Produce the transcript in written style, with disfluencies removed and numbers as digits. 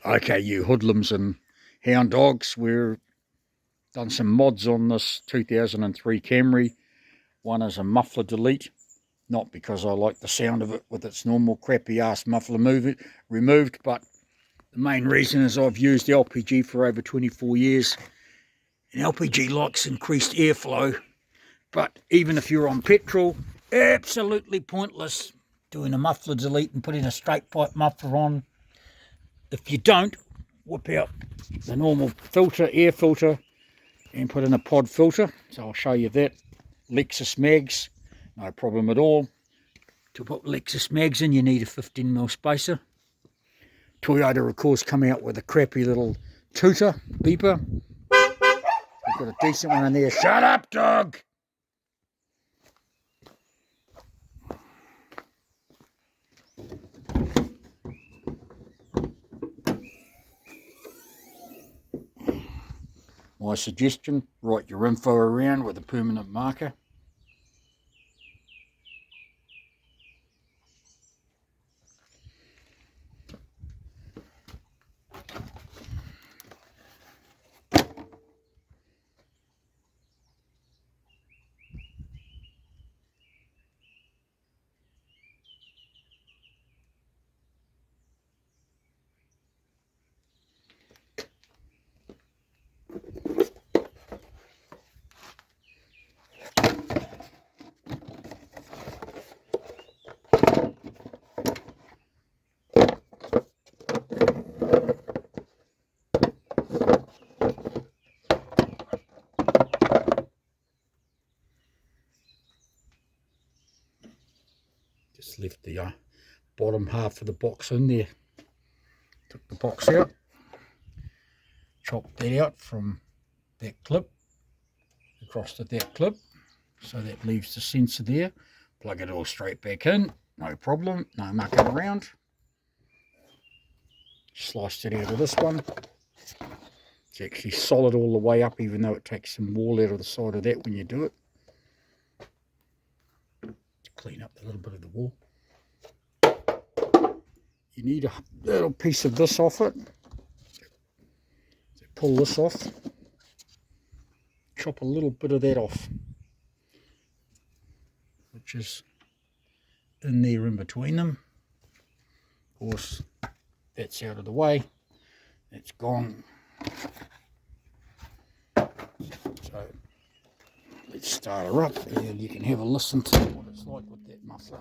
Okay, you hoodlums and hound dogs, we've done some mods on this 2003 Camry. One is a muffler delete, not because I like the sound of it with its normal crappy ass muffler removed, but the main reason is I've used LPG for over 24 years, and LPG likes increased airflow, but even if you're on petrol, absolutely pointless doing a muffler delete and putting a straight pipe muffler on. If you don't, whip out the normal filter, air filter, and put in a pod filter. So I'll show you that. Lexus mags, no problem at all. To put Lexus mags in, you need a 15mm spacer. Toyota, of course, come out with a crappy little tooter, beeper. I've got a decent one in there. Shut up, dog! My suggestion, write your info around with a permanent marker. Just left the bottom half of the box in there. Took the box out, chopped that out from that clip across to that clip, so that leaves the sensor there. Plug it all straight back in, no problem, no mucking around. Sliced it out of this one. It's actually solid all the way up, even though it takes some wall out of the side of that when you do it. To clean up a little bit of the wall. You need a little piece of this off it. So pull this off. Chop a little bit of that off, which is in there in between them. Of course, that's out of the way. It's gone. So let's start her up and you can have a listen to what it's like with that muffler.